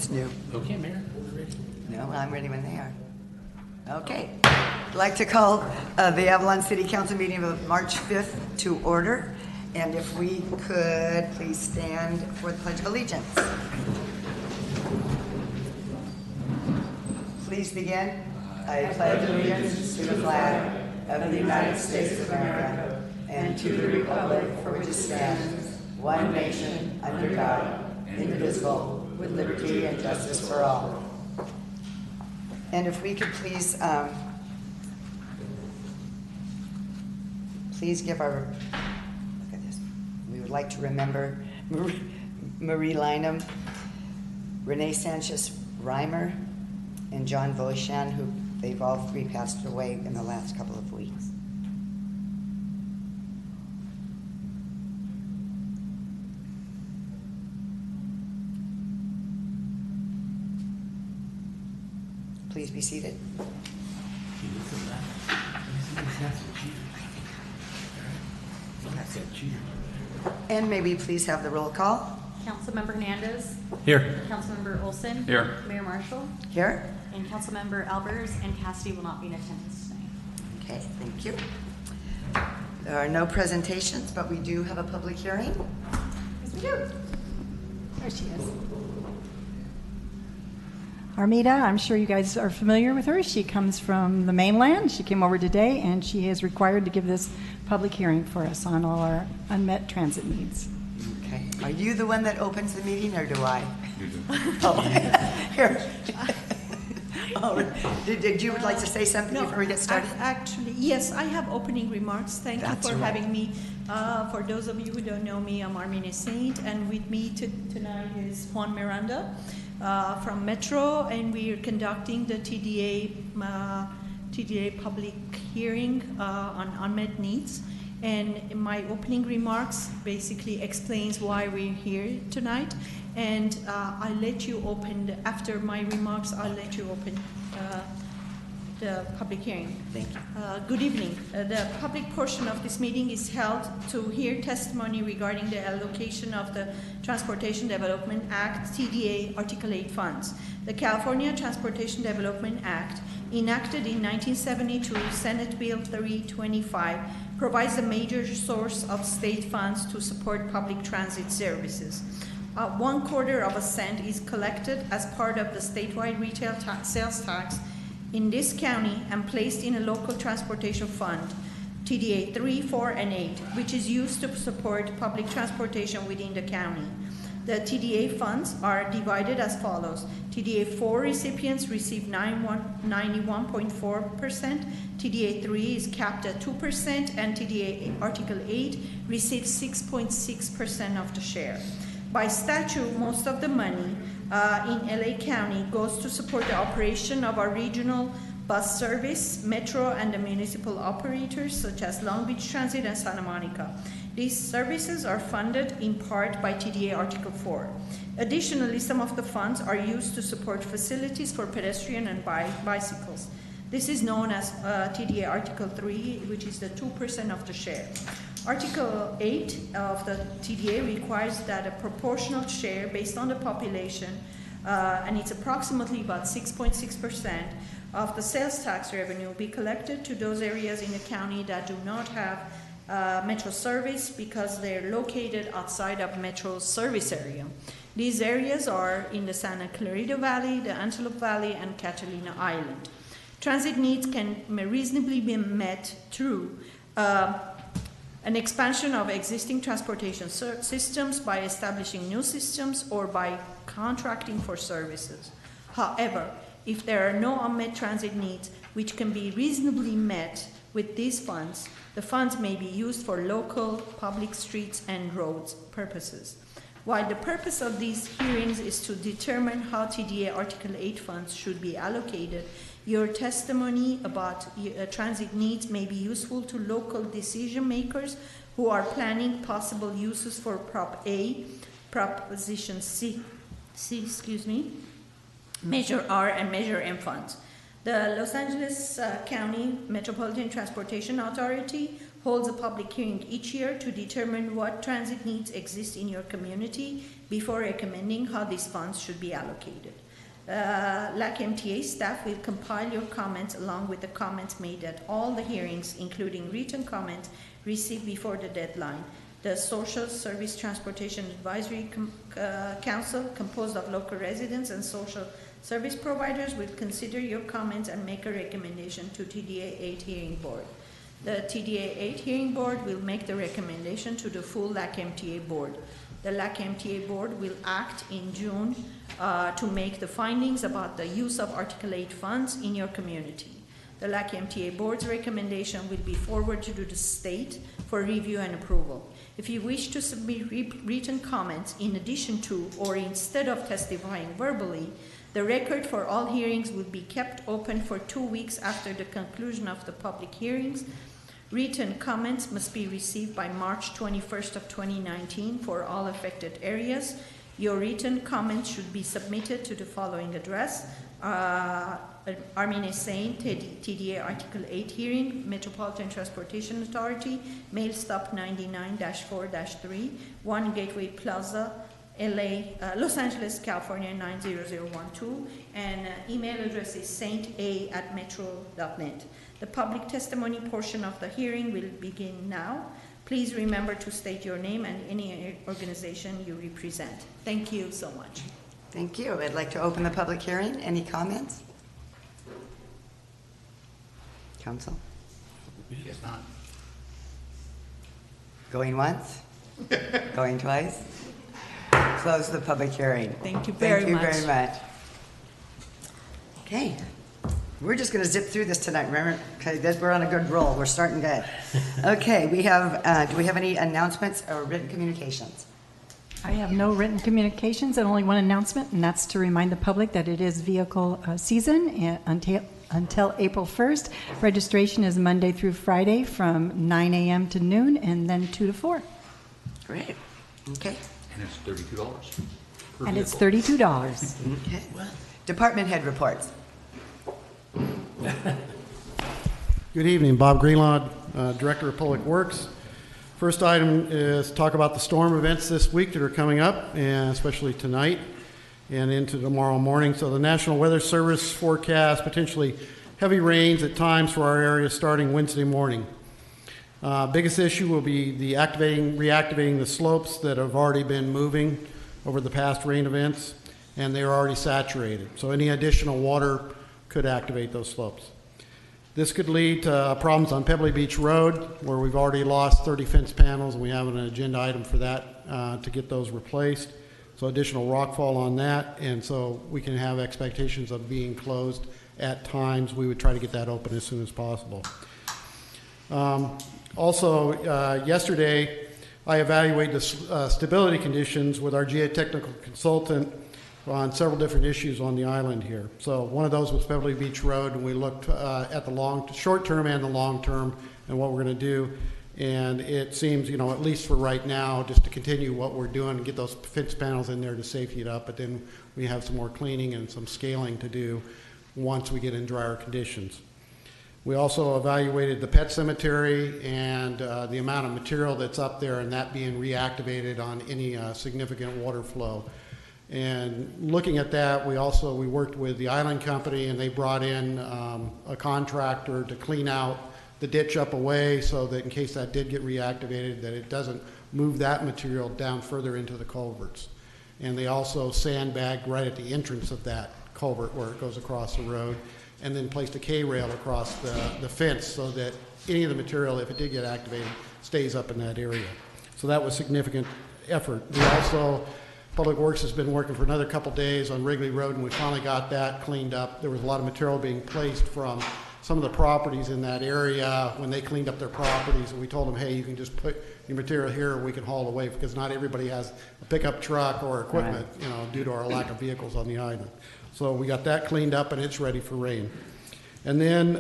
It's new. Okay, Mayor, we're ready. No, I'm ready when they are. Okay. I'd like to call the Avalon City Council meeting of March 5th to order. And if we could please stand for the Pledge of Allegiance. Please begin. I pledge allegiance to the flag of the United States of America and to the republic for which it stands, one nation, under God, indivisible, with liberty and justice for all. And if we could please, please give our, look at this. We would like to remember Marie Lynham, Renee Sanchez Reimer, and John Voishan, who they've all three passed away in the last couple of weeks. Please be seated. And may we please have the roll call? Councilmember Hernandez. Here. Councilmember Olson. Here. Mayor Marshall. Here. And Councilmember Albers and Cassidy will not be in attendance tonight. Okay, thank you. There are no presentations, but we do have a public hearing. Yes, we do. There she is. Armida, I'm sure you guys are familiar with her. She comes from the mainland. She came over today, and she is required to give this public hearing for us on all our unmet transit needs. Okay. Are you the one that opens the meeting, or do I? You do. Oh, here. Oh, did you would like to say something before we get started? Actually, yes, I have opening remarks. Thank That's you for right. having me. For those of you who don't know me, I'm Armina Saint, and with me tonight is Juan Miranda from Metro, and we are conducting the TDA public hearing on unmet needs. And my opening remarks basically explains why we're here tonight. And I'll let you open, after my remarks, I'll let you open the public hearing. Thank you. Good evening. The public portion of this meeting is held to hear testimony regarding the allocation of the Transportation Development Act, TDA Article 8 funds. The California Transportation Development Act, enacted in 1972, Senate Bill 325, provides a major source of state funds to support public transit services. 1/4 of a cent is collected as part of the statewide retail sales tax in this county and placed in a local transportation fund, TDA 3, 4, and 8, which is used to support public transportation within the county. The TDA funds are divided as follows. TDA 4 recipients receive 91.4%, TDA 3 is capped at 2%, and TDA Article 8 receives 6.6% of the share. By statute, most of the money in LA County goes to support the operation of our regional bus service, Metro, and the municipal operators such as Long Beach Transit and Santa Monica. These services are funded in part by TDA Article 4. Additionally, some of the funds are used to support facilities for pedestrian and bicycles. This is known as TDA Article 3, which is the 2% of the share. Article 8 of the TDA requires that a proportional share based on the population, and it's approximately about 6.6% of the sales tax revenue, be collected to those areas in the county that do not have Metro service because they're located outside of Metro's service area. These areas are in the Santa Clarita Valley, the Antelope Valley, and Catalina Island. Transit needs can reasonably be met through an expansion of existing transportation systems by establishing new systems or by contracting for services. However, if there are no unmet transit needs which can be reasonably met with these funds, the funds may be used for local public streets and roads purposes. While the purpose of these hearings is to determine how TDA Article 8 funds should be allocated, your testimony about transit needs may be useful to local decision makers who are planning possible uses for Prop A, Proposition C, Measure R, and Measure M funds. The Los Angeles County Metropolitan Transportation Authority holds a public hearing each year to determine what transit needs exist in your community before recommending how these funds should be allocated. LAC MTA staff will compile your comments along with the comments made at all the hearings, including written comments received before the deadline. The Social Service Transportation Advisory Council, composed of local residents and social service providers, will consider your comments and make a recommendation to TDA 8 Hearing Board. The TDA 8 Hearing Board will make the recommendation to the full LAC MTA Board. The LAC MTA Board will act in June to make the findings about the use of Article 8 funds in your community. The LAC MTA Board's recommendation will be forwarded to the state for review and approval. If you wish to submit written comments in addition to or instead of testifying verbally, the record for all hearings will be kept open for 2 weeks after the conclusion of the public hearings. Written comments must be received by March 21st of 2019 for all affected areas. Your written comments should be submitted to the following address: Armin Hussein, TDA Article 8 Hearing, Metropolitan Transportation Authority, Mail Stop 99-4-3, 1 Gateway Plaza, Los Angeles, California 90012, and email address is sainta@metro.net. The public testimony portion of the hearing will begin now. Please remember to state your name and any organization you represent. Thank you so much. Thank you. I'd like to open the public hearing. Any comments? Council? Yes, not. Going once? Going twice? Close the public hearing. Thank you very much. Thank you very much. Okay. We're just going to zip through this tonight, remember? Okay, we're on a good roll. We're starting good. Okay, we have, do we have any announcements or written communications? I have no written communications and only one announcement, and that's to remind the public that it is vehicle season until April 1st. Registration is Monday through Friday from 9 a.m. to noon and then 2 to 4. Great. Okay. And it's $32 per And it's vehicle. $32. Okay. Department head reports. Good evening, Bob Greenlaw, Director of Public Works. First item is talk about the storm events this week that are coming up, and especially tonight and into tomorrow morning. So the National Weather Service forecasts potentially heavy rains at times for our area starting Wednesday morning. Biggest issue will be the reactivating the slopes that have already been moving over the past rain events, and they are already saturated. So any additional water could activate those slopes. This could lead to problems on Pebbly Beach Road, where we've already lost 30 fence panels, and we have an agenda item for that to get those replaced. So additional rockfall on that, and so we can have expectations of being closed at times. We would try to get that open as soon as possible. Also, yesterday, I evaluated the stability conditions with our geotechnical consultant on several different issues on the island here. So one of those was Pebbly Beach Road, and we looked at the short term and the long term and what we're going to do. And it seems, at least for right now, just to continue what we're doing and get those fence panels in there to safety it up. But then we have some more cleaning and some scaling to do once we get in drier conditions. We also evaluated the pet cemetery and the amount of material that's up there and that being reactivated on any significant water flow. And looking at that, we worked with the island company, and they brought in a contractor to clean out the ditch up away so that in case that did get reactivated, that it doesn't move that material down further into the culverts. And they also sandbagged right at the entrance of that culvert where it goes across the road, and then placed a K-rail across the fence so that any of the material, if it did get activated, stays up in that area. So that was significant effort. We also, Public Works has been working for another couple days on Wrigley Road, and we finally got that cleaned up. There was a lot of material being placed from some of the properties in that area when they cleaned up their properties, and we told them, hey, you can just put your material here, or we can haul away, because not everybody has a pickup truck or equipment, due to our lack of vehicles on the island. So we got that cleaned up, and it's ready for rain. And then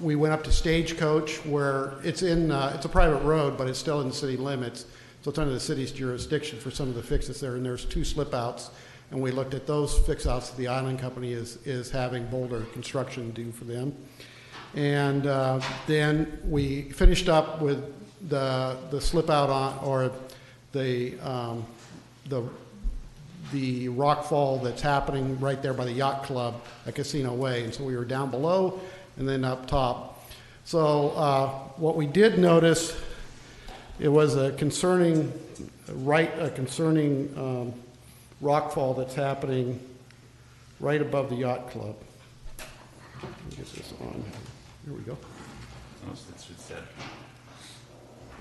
we went up to Stagecoach, where it's a private road, but it's still in the city limits. So it's under the city's jurisdiction for some of the fixes there, and there's 2 slip outs, and we looked at those fix outs that the island company is having Boulder Construction do for them. And then we finished up with the slip out on, or the rock fall that's happening right there by the yacht club at Casino Way. And so we were down below and then up top. So what we did notice, it was a concerning rock fall that's happening right above the yacht club. Let me get this on. Here we go. Oh, it's set.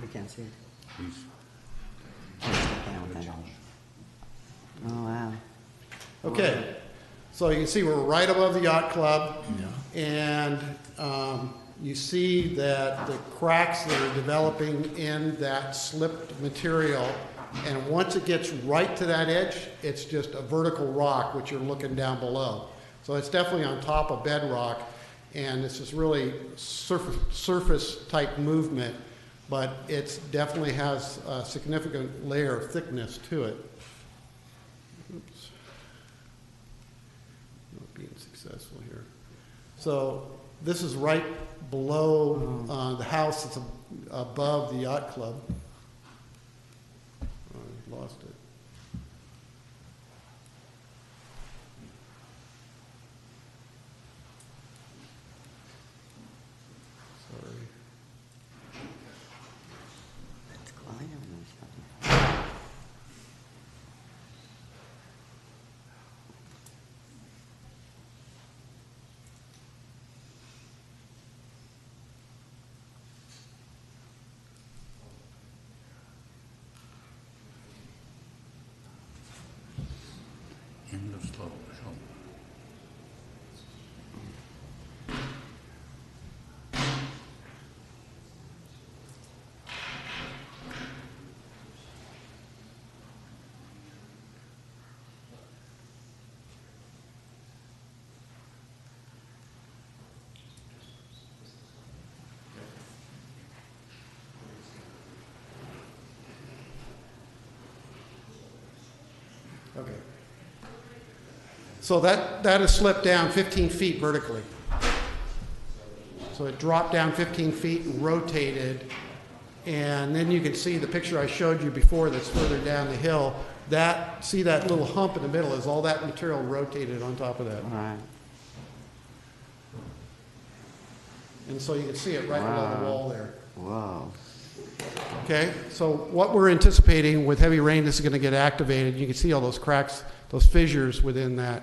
We can't see it. Please. Oh, wow. Okay, so you can see we're right above the yacht club, and you see that the cracks that are developing in that slipped material, and once it gets right to that edge, it's just a vertical rock, which you're looking down below. So it's definitely on top of bedrock, and it's this really surface type movement, but it definitely has a significant layer of thickness to it. Oops. Not being successful here. So this is right below the house that's above the yacht club. I lost it. Sorry. That's Clyde or something. End of slope. Show. Okay. So that has slipped down 15 feet vertically. So it dropped down 15 feet and rotated. And then you can see the picture I showed you before that's further down the hill. See that little hump in the middle is all that material rotated on top of that. All right. And so you can see it right below the wall there. Whoa. Okay, so what we're anticipating with heavy rain, this is going to get activated. You can see all those cracks, those fissures within that.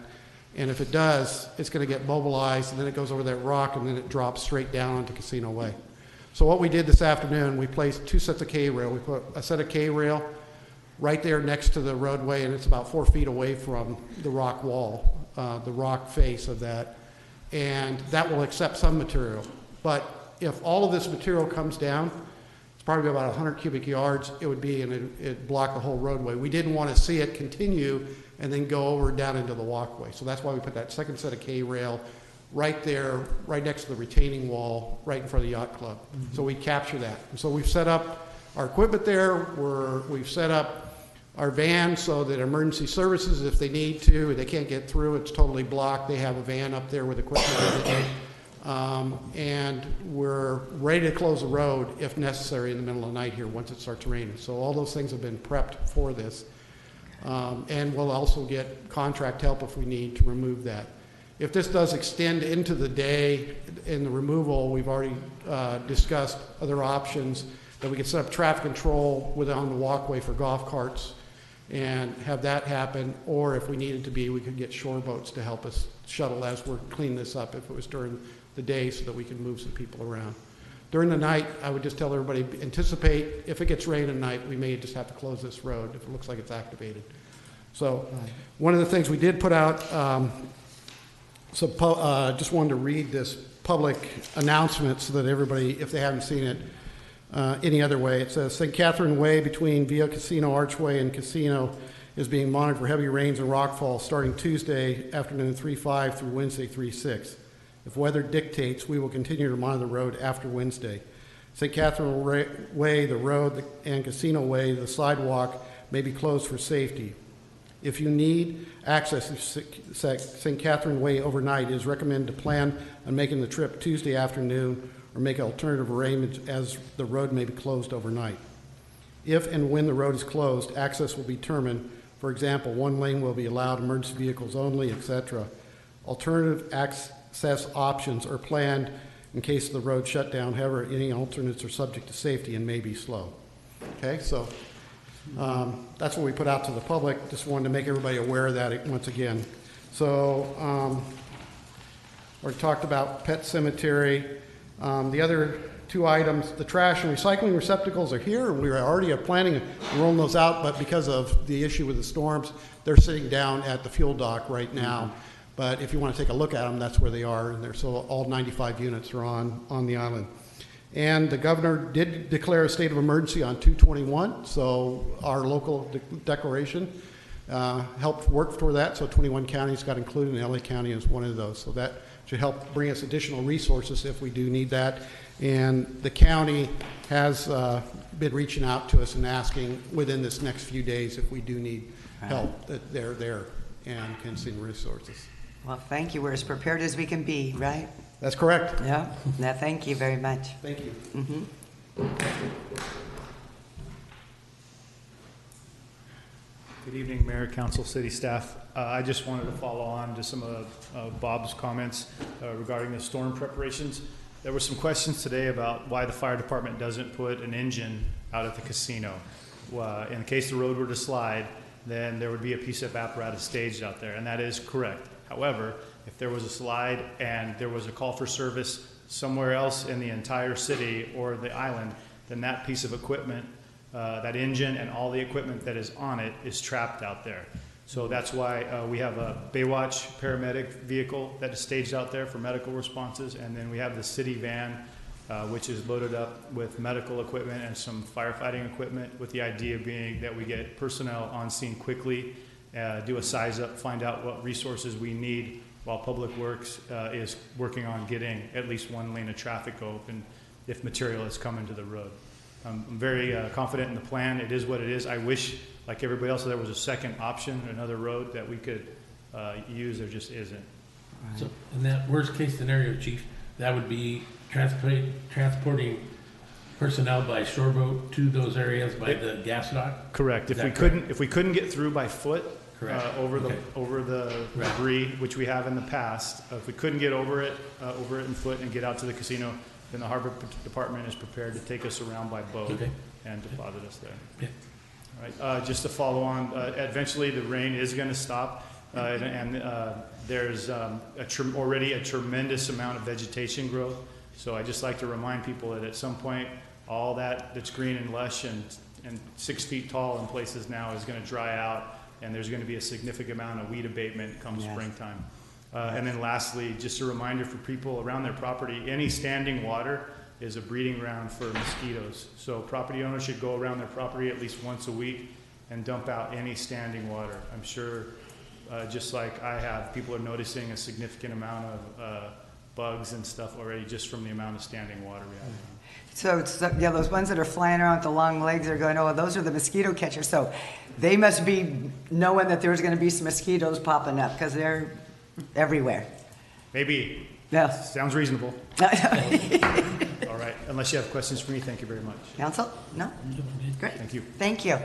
And if it does, it's going to get mobilized, and then it goes over that rock, and then it drops straight down onto Casino Way. So what we did this afternoon, we placed 2 sets of K-rail. We put a set of K-rail right there next to the roadway, and it's about 4 feet away from the rock wall, the rock face of that. And that will accept some material. But if all of this material comes down, it's probably about 100 cubic yards, it would be, and it'd block the whole roadway. We didn't want to see it continue and then go over down into the walkway. So that's why we put that second set of K-rail right there, right next to the retaining wall, right in front of the yacht club. Mm-hmm. So we capture that. And so we've set up our equipment there. We've set up our van so that emergency services, if they need to, they can't get through, it's totally blocked. They have a van up there with equipment and everything. And we're ready to close the road if necessary in the middle of the night here once it starts raining. So all those things have been prepped for this. And we'll also get contract help if we need to remove that. If this does extend into the day in the removal, we've already discussed other options that we could set up traffic control on the walkway for golf carts and have that happen, or if we needed to be, we could get shore boats to help us shuttle as we're cleaning this up if it was during the day so that we can move some people around. During the night, I would just tell everybody, anticipate if it gets rain at night, we may just have to close this road if it looks like it's activated. So one of the things we did put out, just wanted to read this public announcement so that everybody, if they haven't seen it any other way, it says, St. Catherine Way between Via Casino Archway and Casino is being monitored for heavy rains and rockfall starting Tuesday afternoon 3/5 through Wednesday 3/6. If weather dictates, we will continue to monitor the road after Wednesday. St. Catherine Way, the road, and Casino Way, the sidewalk may be closed for safety. If you need access to St. Catherine Way overnight, it is recommended to plan on making the trip Tuesday afternoon or make alternative arrangements as the road may be closed overnight. If and when the road is closed, access will be determined. For example, one lane will be allowed, emergency vehicles only, etc. Alternative access options are planned in case of the road shut down. However, any alternates are subject to safety and may be slow. Okay, so that's what we put out to the public. Just wanted to make everybody aware of that once again. So we talked about Pet Cemetery. The other two items, the trash and recycling receptacles are here. We are already planning on rolling those out, but because of the issue with the storms, they're sitting down at the fuel dock right now. But if you want to take a look at them, that's where they are, and they're so all 95 units are on the island. And the governor did declare a state of emergency on 2/21, so our local declaration helped work for that. So 21 counties got included, and LA County is one of those. So that should help bring us additional resources if we do need that. And the county has been reaching out to us and asking within this next few days if we do need help, that they're there and can send resources. Well, thank you. We're as prepared as we can be, right? That's correct. Yeah. No, thank you very much. Thank you. Good evening, Mayor, Council, City staff. I just wanted to follow on to some of Bob's comments regarding the storm preparations. There were some questions today about why the fire department doesn't put an engine out at the casino. In the case the road were to slide, then there would be a piece of apparatus staged out there, and that is correct. However, if there was a slide and there was a call for service somewhere else in the entire city or the island, then that piece of equipment, that engine and all the equipment that is on it is trapped out there. So that's why we have a Baywatch paramedic vehicle that is staged out there for medical responses, and then we have the city van, which is loaded up with medical equipment and some firefighting equipment, with the idea being that we get personnel on scene quickly, do a size up, find out what resources we need while Public Works is working on getting at least one lane of traffic open if material is coming to the road. I'm very confident in the plan. It is what it is. I wish, like everybody else, there was a second option, another road that we could use. There just isn't. So in that worst case scenario, Chief, that would be transporting personnel by shore boat to those areas by the gas dock? Correct. If we couldn't get through by foot over the debris, which we have in the past, if we couldn't get over it in foot and get out to the casino, then the harbor department is prepared to take us around by boat and deposit us there. Yeah. All right. Just to follow on, eventually the rain is going to stop, and there's already a tremendous amount of vegetation growth. So I just like to remind people that at some point, all that's green and lush and 6 feet tall in places now is going to dry out, and there's going to be a significant amount of weed abatement come springtime. And then lastly, just a reminder for people around their property, any standing water is a breeding ground for mosquitoes. So property owners should go around their property at least once a week and dump out any standing water. I'm sure, just like I have, people are noticing a significant amount of bugs and stuff already just from the amount of standing water we have. So yeah, those ones that are flying around with the long legs are going, oh, those are the mosquito catchers. So they must be knowing that there's going to be some mosquitoes popping up because they're everywhere. Maybe. Yeah. Sounds reasonable. All right. Unless you have questions for me, thank you very much. Council? No? Great. Thank you. Thank you.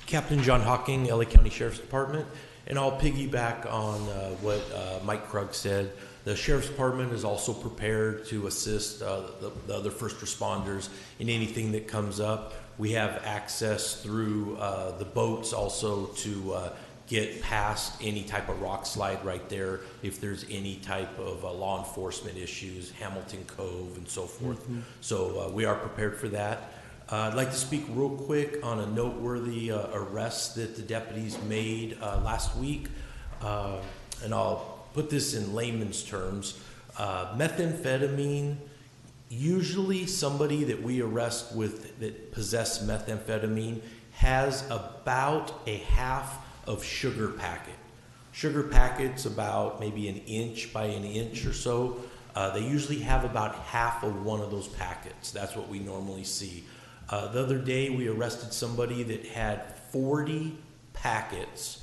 Captain John Hawking, LA County Sheriff's Department, and I'll piggyback on what Mike Krug said. The Sheriff's Department is also prepared to assist the other first responders in anything that comes up. We have access through the boats also to get past any type of rock slide right there if there's any type of law enforcement issues, Hamilton Cove and so forth. Mm-hmm. So we are prepared for that. I'd like to speak real quick on a noteworthy arrest that the deputies made last week. And I'll put this in layman's terms. Methamphetamine, usually somebody that we arrest with that possess methamphetamine has about a half of sugar packet. Sugar packet's about maybe an inch by an inch or so. They usually have about half of one of those packets. That's what we normally see. The other day, we arrested somebody that had 40 packets,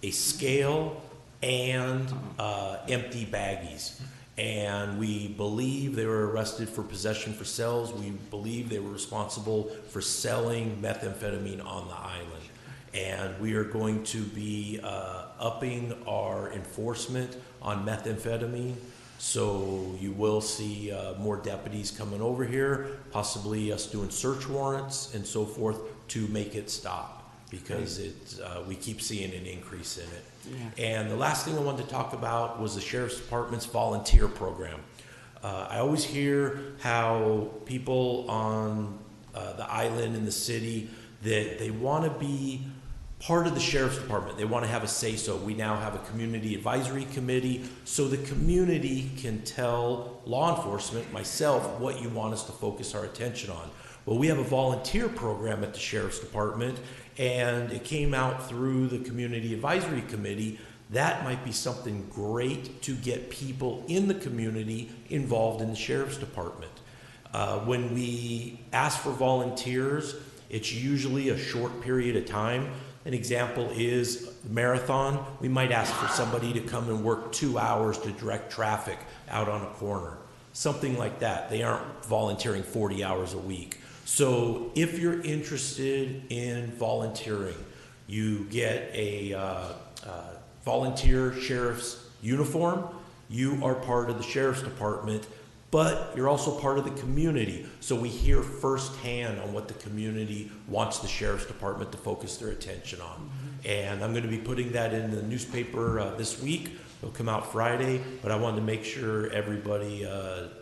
a scale, and empty baggies. And we believe they were arrested for possession for sales. We believe they were responsible for selling methamphetamine on the island. And we are going to be upping our enforcement on methamphetamine. So you will see more deputies coming over here, possibly us doing search warrants and so forth to make it stop, because we keep seeing an increase in it. Yeah. And the last thing I wanted to talk about was the Sheriff's Department's volunteer program. I always hear how people on the island and the city, that they want to be part of the Sheriff's Department. They want to have a say-so. We now have a community advisory committee, so the community can tell law enforcement, myself, what you want us to focus our attention on. Well, we have a volunteer program at the Sheriff's Department, and it came out through the community advisory committee. That might be something great to get people in the community involved in the Sheriff's Department. When we ask for volunteers, it's usually a short period of time. An example is marathon. We might ask for somebody to come and work 2 hours to direct traffic out on a corner. Something like that. They aren't volunteering 40 hours a week. So if you're interested in volunteering, you get a volunteer sheriff's uniform. You are part of the Sheriff's Department, but you're also part of the community. So we hear firsthand on what the community wants the Sheriff's Department to focus their attention on. And I'm going to be putting that in the newspaper this week. It'll come out Friday, but I wanted to make sure everybody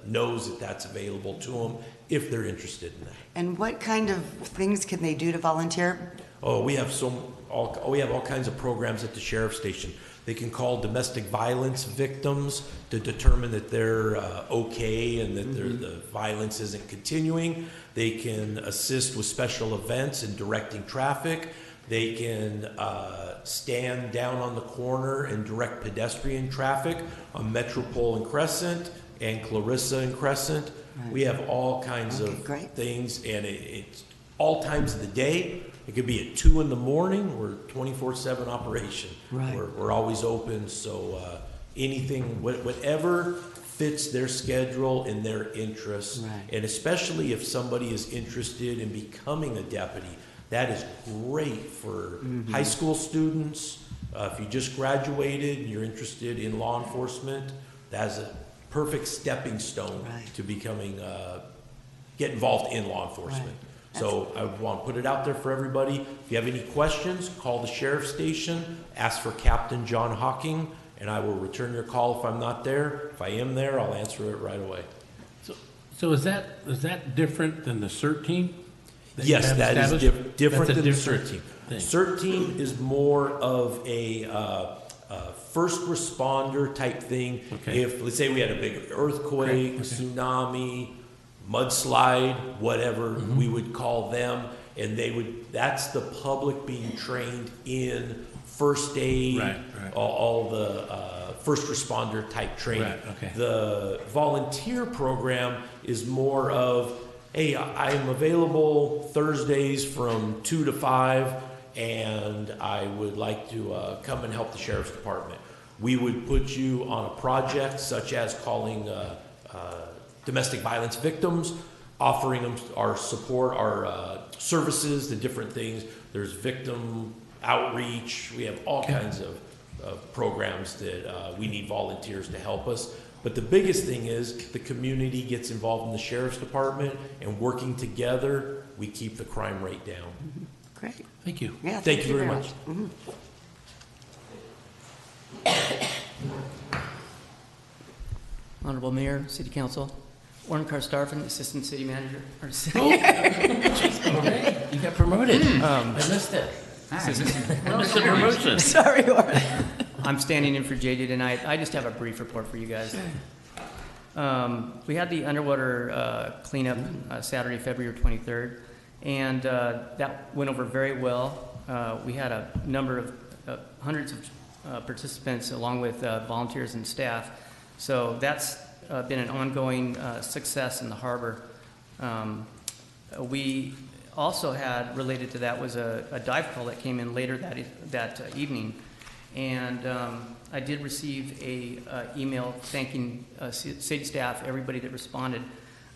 knows that that's available to them if they're interested in that. And what kind of things can they do to volunteer? Oh, we have all kinds of programs at the sheriff's station. They can call domestic violence victims to determine that they're okay and that the violence isn't continuing. They can assist with special events and directing traffic. They can stand down on the corner and direct pedestrian traffic on Metropole and Crescent and Clarissa and Crescent. Right. We have all kinds of things, and it's all times of the day. It could be at 2 in the morning. We're 24/7 operation. Right. We're always open. So anything, whatever fits their schedule and their interests, right. And especially if somebody is interested in becoming a deputy, that is great for high school students. If you just graduated and you're interested in law enforcement, that's a perfect stepping stone right. to becoming, get involved in law enforcement. Right. So I want to put it out there for everybody. If you have any questions, call the sheriff's station, ask for Captain John Hawking, and I will return your call if I'm not there. If I am there, I'll answer it right away. So is that different than the CERT team? Yes, that is different than the CERT team. Thing. CERT team is more of a first responder type thing. Okay. If, let's say we had a big earthquake, tsunami, mudslide, whatever, we would call them, and that's the public being trained in first aid, right. all the first responder type training. Right, okay. The volunteer program is more of, hey, I am available Thursdays from 2 to 5, and I would like to come and help the Sheriff's Department. We would put you on a project such as calling domestic violence victims, offering them our support, our services, the different things. There's victim outreach. We have all kinds of programs that we need volunteers to help us. But the biggest thing is the community gets involved in the Sheriff's Department, and working together, we keep the crime rate down. Great. Thank you. Yeah, Thank you very much. Honorable Mayor, City Council, Warren Karstarfin, Assistant City Manager. You got promoted. I missed it. I missed the promotion. Sorry, Warren. I'm standing in for JD tonight. I just have a brief report for you guys. We had the underwater cleanup Saturday, February 23rd, and that went over very well. We had a number of hundreds of participants along with volunteers and staff. So that's been an ongoing success in the harbor. We also had, related to that, was a dive call that came in later that evening. And I did receive a email thanking city staff, everybody that responded.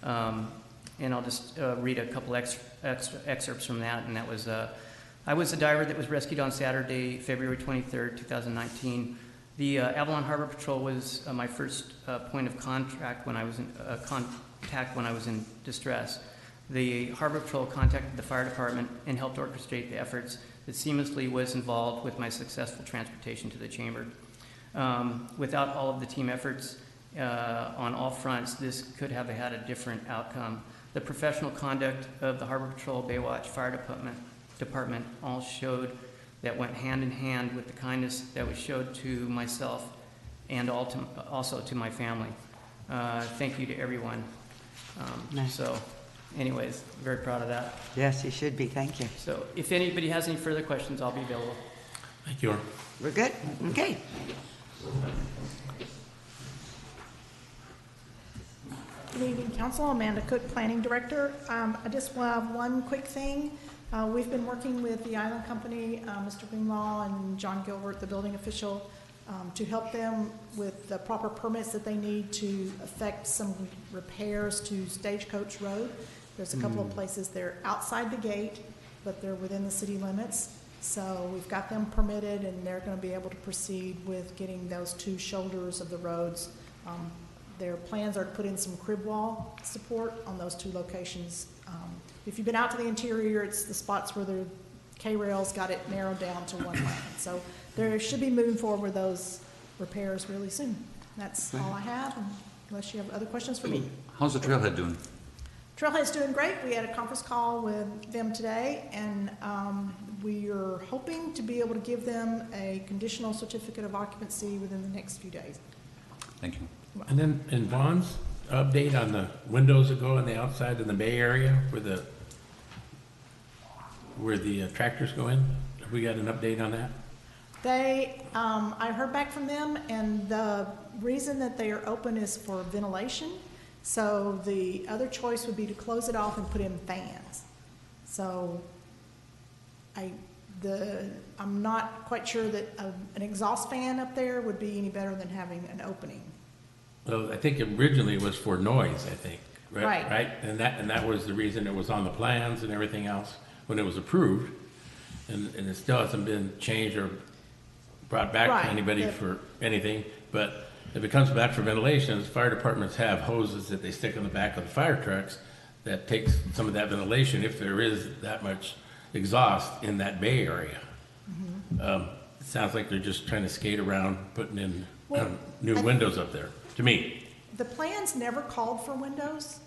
And I'll just read a couple excerpts from that. And that was, I was a diver that was rescued on Saturday, February 23rd, 2019. The Avalon Harbor Patrol was my first point of contact when I was in distress. The Harbor Patrol contacted the fire department and helped orchestrate the efforts that seamlessly was involved with my successful transportation to the chamber. Without all of the team efforts on all fronts, this could have had a different outcome. The professional conduct of the Harbor Patrol, Baywatch, Fire Department all showed that went hand in hand with the kindness that was showed to myself and also to my family. Thank you to everyone. Nice. So, anyways, very proud of that. Yes, you should be. Thank you. So, if anybody has any further questions, I'll be available. Thank you. We're good? Okay. Good evening, Council. Amanda Cook, Planning Director. I just have one quick thing. We've been working with the Island Company, Mr. Greenlaw and John Gilbert, the building official, to help them with the proper permits that they need to effect some repairs to Stagecoach Road. There's a couple of places they're outside the gate, but they're within the city limits. So we've got them permitted, and they're going to be able to proceed with getting those two shoulders of the roads. Their plans are to put in some crib wall support on those two locations. If you've been out to the interior, it's the spots where the K-rails got it narrowed down to one lane. So they should be moving forward with those repairs really soon. That's all I have, unless you have other questions for me. How's the trailhead doing? Trailhead's doing great. We had a conference call with them today, and we are hoping to be able to give them a conditional certificate of occupancy within the next few days. Thank you. And then in Vaughn's, update on the windows that go on the outside in the Bay Area where the tractors go in? Have we got an update on that? I heard back from them, and the reason that they are open is for ventilation. So the other choice would be to close it off and put in fans. So I'm not quite sure that an exhaust fan up there would be any better than having an opening. Well, I think originally it was for noise, I think, Right. right? And that was the reason it was on the plans and everything else when it was approved. And it still hasn't been changed or brought back Right. to anybody for anything. But if it comes back for ventilation, fire departments have hoses that they stick on the back of the fire trucks that takes some of that ventilation if there is that much exhaust in that Bay Area. It sounds like they're just trying to skate around putting in new windows up there, to me. The plans never called for windows.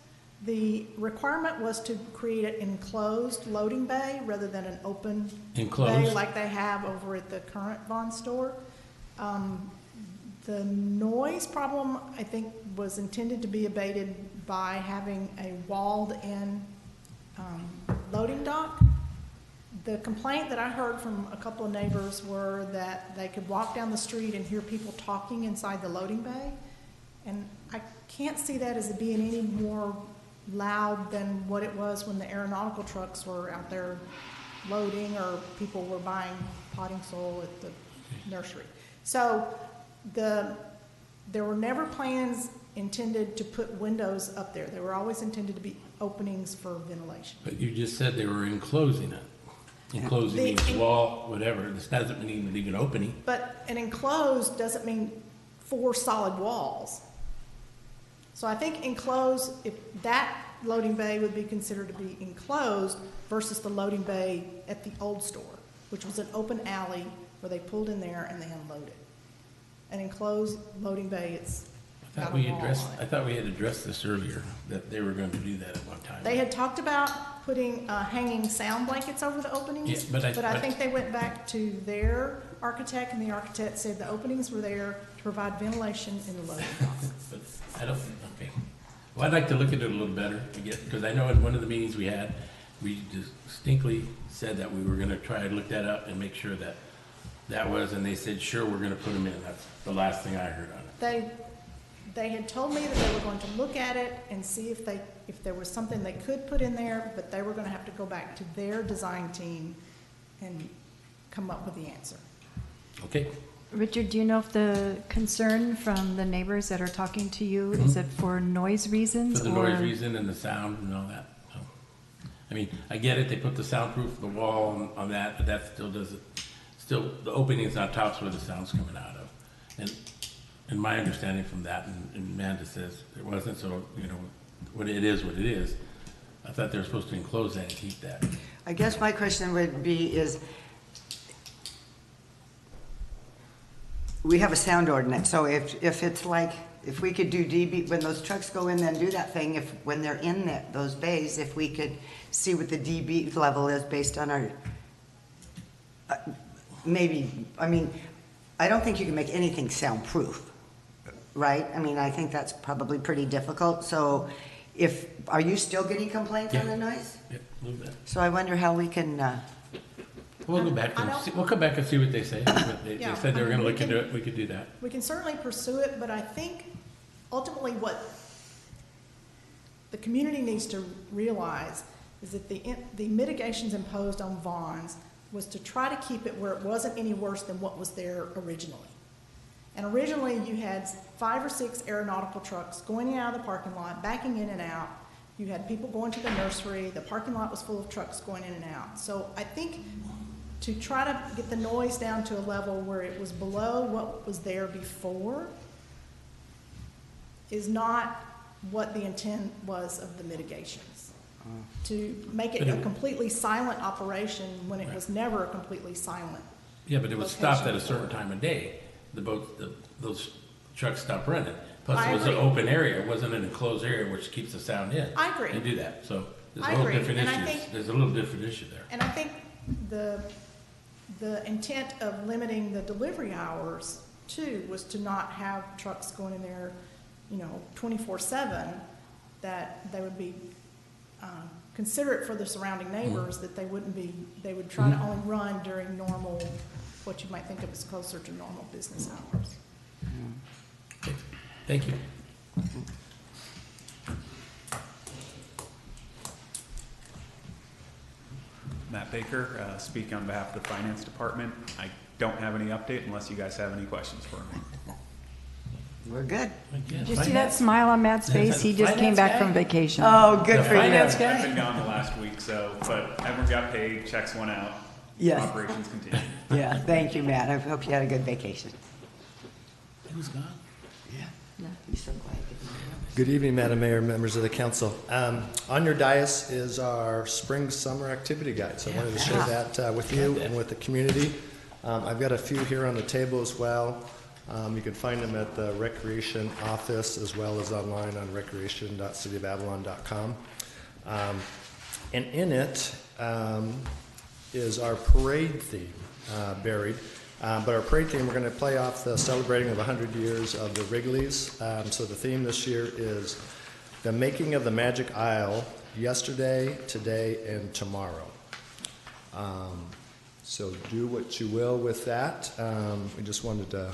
The requirement was to create an enclosed loading bay rather than an open bay like they have over at the current Vaughn store. The noise problem, I think, was intended to be abated by having a walled-in loading dock. The complaint that I heard from a couple of neighbors were that they could walk down the street and hear people talking inside the loading bay. And I can't see that as being any more loud than what it was when the aeronautical trucks were out there loading or people were buying potting soil at the nursery. So there were never plans intended to put windows up there. They were always intended to be openings for ventilation. But you just said they were enclosing it. Enclosing means wall, whatever. This doesn't mean leave an opening. But an enclosed doesn't mean 4 solid walls. So I think enclosed, if that loading bay would be considered to be enclosed versus the loading bay at the old store, which was an open alley where they pulled in there and they unloaded. An enclosed loading bay, it's got a wall on it. I thought we had addressed this earlier, that they were going to do that at one time. They had talked about putting hanging sound blankets over the openings, Yeah, but I think they went back to their architect, and the architect said the openings were there to provide ventilation in the loading dock. But I don't, okay. Well, I'd like to look at it a little better, because I know in one of the meetings we had, we distinctly said that we were going to try and look that up and make sure that was, and they said, sure, we're going to put them in. That's the last thing I heard on it. they had told me that they were going to look at it and see if there was something they could put in there, but they were gonna have to go back to their design team and come up with the answer. Okay. Richard, do you know if the concern from the neighbors that are talking to you, is it for noise reasons? For the noise reason and the sound and all that. So, I mean, I get it, they put the soundproof the wall on that, but that still doesn't, still, the opening's on top's where the sound's coming out of. And my understanding from that, and Amanda says it wasn't, so, you know, what it is, I thought they were supposed to enclose that and keep that. I guess my question would be is, we have a sound ordinance, so if it's like, if we could do dB, when those trucks go in and do that thing, when they're in those bays, if we could see what the dB level is based on our, maybe, I mean, I don't think you can make anything soundproof, right? I mean, I think that's probably pretty difficult, so are you still getting complaints on the noise? Yep, a little bit. So I wonder how we can, We'll go back and see, we'll come back and see what they say. They Yeah, said they were I mean, gonna we look into can- it, we could do that. We can certainly pursue it, but I think ultimately what the community needs to realize is that the mitigations imposed on Vaughn's was to try to keep it where it wasn't any worse than what was there originally. And originally, you had 5 or 6 aeronautical trucks going in and out of the parking lot, backing in and out. You had people going to the nursery. The parking lot was full of trucks going in and out. So I think to try to get the noise down to a level where it was below what was there before is not what the intent was of the mitigations. To make it a completely silent operation when it was never a completely silent. Yeah, but it was stopped at a location certain before. time of day. Those trucks stopped running. Plus, I it was an agree. open area. It wasn't an enclosed area which keeps the sound in. I agree. They do that. So there's a I little agree. different And I issues. think- There's a little different issue there. And I think the intent of limiting the delivery hours too was to not have trucks going in there, 24/7, that they would be considerate for the surrounding neighbors, that they would try to only run during normal, what you might think of as closer to normal business hours. Thank you. Matt Baker, speaking on behalf of the Finance Department. I don't have any update unless you guys have any questions for me. we're good. Did you see that smile on Matt's face? He just came back from vacation. Oh, good The for you. finance I've guy? been gone the last week, but everyone got paid, checks went out. Yes. Operations continue. Yeah, thank you, Matt. I hope you had a good vacation. It was gone. Yeah. He's so quiet. Good evening, Madam Mayor, members of the council. On your dais is our spring-summer activity guide, so I wanted to share that with you and with the community. I've got a few here on the table as well. You can find them at the Recreation Office as well as online on recreation.cityofavalon.com. And in it is our parade theme buried. But our parade theme, we're going to play off the celebrating of 100 years of the Wrigley's. So the theme this year is the making of the Magic Isle, yesterday, today, and tomorrow. So do what you will with that. We just wanted to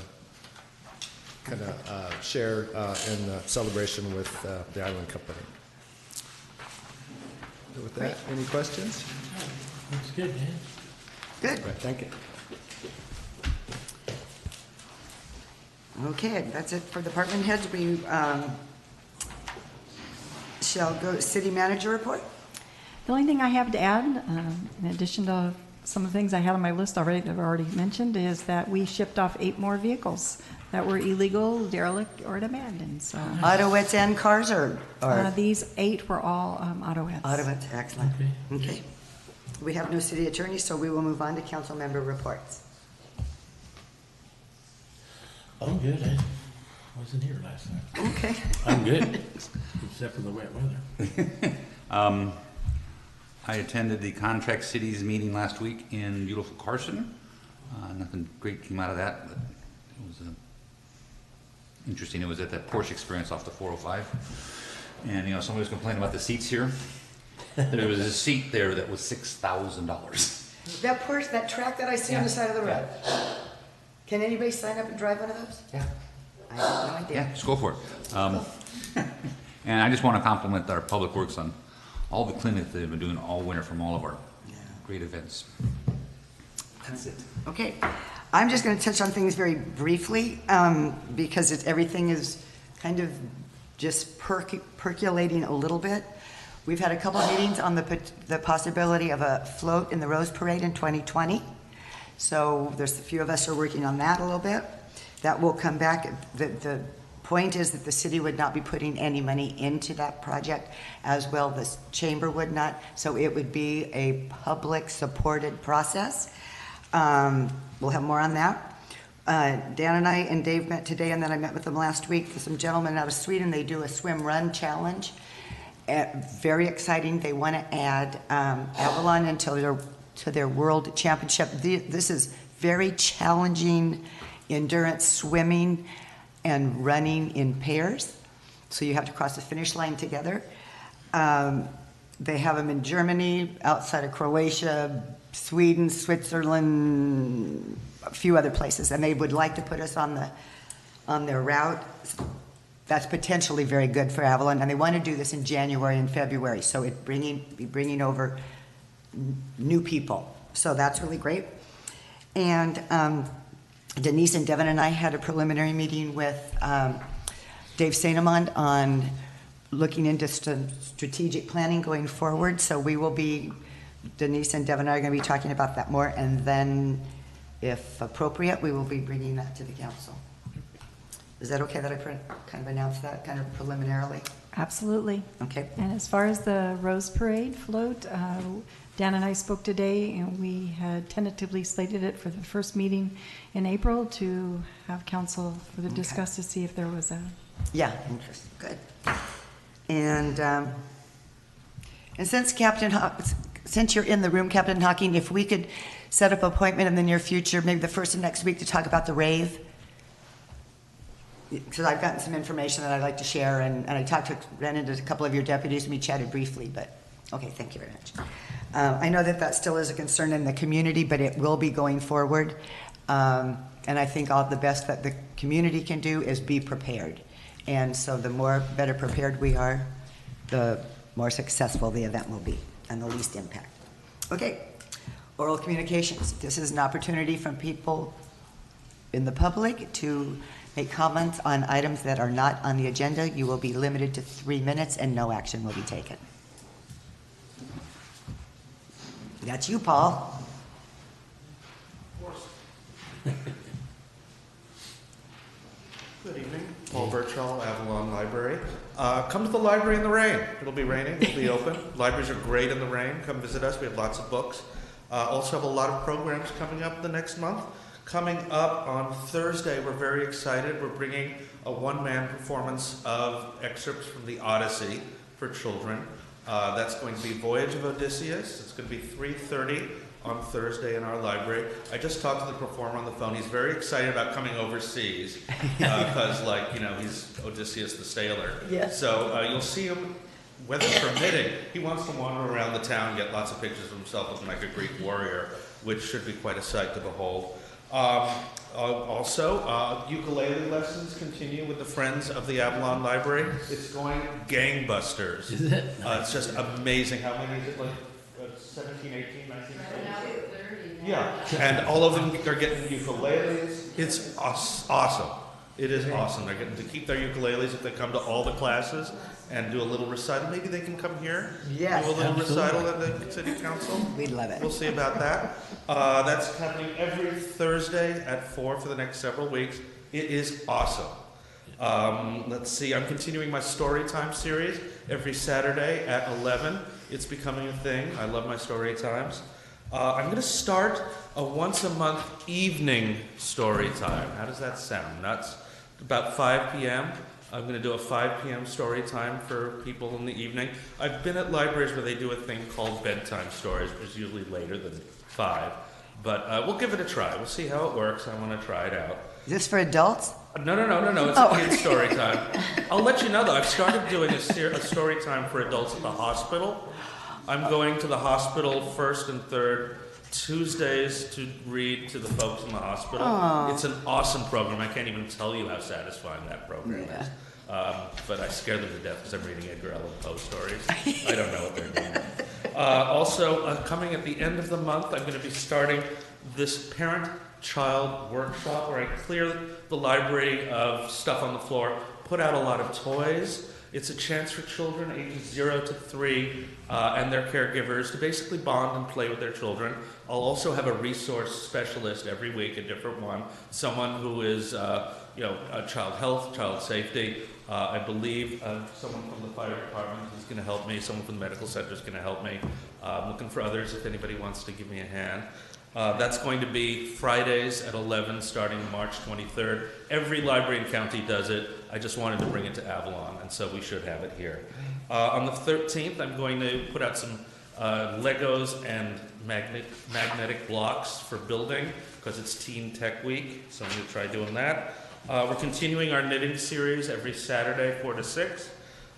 kind of share in the celebration with the Island Company. So with that, any questions? Looks good, man. Good. Right, thank you. Okay, that's it for department heads. We shall go to city manager report. The only thing I have to add, in addition to some of the things I had on my list already that I've already mentioned, is that we shipped off 8 more vehicles that were illegal, derelict, or abandoned. So Autoettes and cars or these 8 were all autoettes. Autoettes, excellent. Okay. We have no city attorney, so we will move on to council member reports. I'm good. I wasn't here last night. Okay. I'm good, except for the wet weather. I attended the Contract Cities meeting last week in beautiful Carson. Nothing great came out of that, but it was interesting. It was at that Porsche experience off the 405. And, somebody was complaining about the seats here. There was a seat there that was $6,000. That Porsche, that track that I see on the side of the road. Can anybody sign up and drive one of those? Yeah. I have no idea. Yeah, just go for it. And I just want to compliment our Public Works on all the cleanup they've been doing all winter from all of our great events. That's it. Okay. I'm just going to touch on things very briefly because everything is kind of just percolating a little bit. We've had a couple of meetings on the possibility of a float in the Rose Parade in 2020. So there's a few of us are working on that a little bit. That will come back. The point is that the city would not be putting any money into that project, as well the chamber would not. So it would be a public supported process. We'll have more on that. Dan and I and Dave met today, and then I met with them last week. Some gentlemen out of Sweden, they do a swim run challenge. Very exciting. They want to add Avalon into their world championship. This is very challenging endurance swimming and running in pairs. So you have to cross the finish line together. They have them in Germany, outside of Croatia, Sweden, Switzerland, a few other places, and they would like to put us on their route. That's potentially very good for Avalon, and they want to do this in January and February, so it be bringing over new people. So that's really great. And Denise and Devin and I had a preliminary meeting with Dave Sainamond on looking into strategic planning going forward. So we will be, Denise and Devin and I are going to be talking about that more, and then if appropriate, we will be bringing that to the council. Is that okay that I kind of announced that kind of preliminarily? Absolutely. Okay. And as far as the Rose Parade float, Dan and I spoke today, and we had tentatively slated it for the first meeting in April to have council further discuss to see if there was a... Yeah, interest. Good. And since since you're in the room, Captain Hawking, if we could set up an appointment in the near future, maybe the first of next week, to talk about the rave. Because I've gotten some information that I'd like to share, and I ran into a couple of your deputies, and we chatted briefly, but okay, thank you very much. I know that still is a concern in the community, but it will be going forward. And I think all the best that the community can do is be prepared. And so the better prepared we are, the more successful the event will be and the least impact. Okay, oral communications. This is an opportunity from people in the public to make comments on items that are not on the agenda. You will be limited to 3 minutes and no action will be taken. That's you, Paul. Good evening, Paul Birchall, Avalon Library. Come to the library in the rain. It'll be raining, it'll be open. Libraries are great in the rain. Come visit us, we have lots of books. Also have a lot of programs coming up the next month. Coming up on Thursday, we're very excited. We're bringing a one-man performance of excerpts from the Odyssey for children. That's going to be Voyage of Odysseus. It's going to be 3:30 on Thursday in our library. I just talked to the performer on the phone. He's very excited about coming overseas because, he's Odysseus the sailor. Yes. So you'll see him, weather permitting. He wants to wander around the town, get lots of pictures of himself looking like a Greek warrior, which should be quite a sight to behold. Also, ukulele lessons continue with the Friends of the Avalon Library. It's going gangbusters. Is it? It's just amazing. How many is it? Like 17, 18, 19? Yeah, and all of them are getting ukuleles. It's awesome. It is awesome. They're getting to keep their ukuleles if they come to all the classes and do a little recital. Maybe they can come here. Yes, do a little absolutely. recital at the city council. We'd love it. We'll see about that. That's happening every Thursday at 4 for the next several weeks. It is awesome. Let's see. I'm continuing my story time series every Saturday at 11. It's becoming a thing. I love my story times. I'm going to start a once-a-month evening story time. How does that sound? Nuts? About 5 p.m. I'm going to do a 5 p.m. story time for people in the evening. I've been at libraries where they do a thing called bedtime stories, which is usually later than 5. But we'll give it a try. We'll see how it works. I want to try it out. Is this for adults? No. It's a kid's story time. I'll let you know, though. I've started doing a story time for adults at the hospital. I'm going to the hospital first and third Tuesdays to read to the folks in the hospital. Aw. It's an awesome program. I can't even tell you how satisfying that program is. But I scare them to death because I'm reading Edgar Allan Poe stories. I don't know what they're doing. Also, coming at the end of the month, I'm going to be starting this parent-child workshop where I clear the library of stuff on the floor, put out a lot of toys. It's a chance for children ages 0 to 3 and their caregivers to basically bond and play with their children. I'll also have a resource specialist every week, a different one, someone who is, child health, child safety. I believe someone from the fire department is going to help me. Someone from the medical center is going to help me. I'm looking for others if anybody wants to give me a hand. That's going to be Fridays at 11 starting March 23rd. Every library in county does it. I just wanted to bring it to Avalon, and so we should have it here. On the 13th, I'm going to put out some Legos and magnetic blocks for building because it's Teen Tech Week, so I'm going to try doing that. We're continuing our knitting series every Saturday, 4 to 6.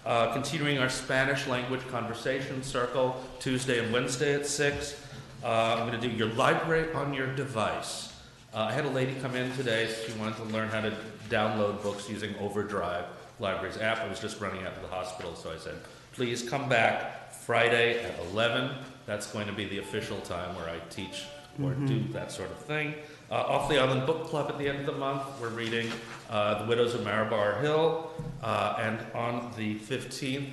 Continuing our Spanish language conversation circle Tuesday and Wednesday at 6. I'm going to do your library on your device. I had a lady come in today. She wanted to learn how to download books using Overdrive Libraries app. I was just running out to the hospital, so I said, please come back Friday at 11. That's going to be the official time where I teach or do that sort of thing. Off the Island Book Club at the end of the month, we're reading The Widows of Maribor Hill. And on the 15th,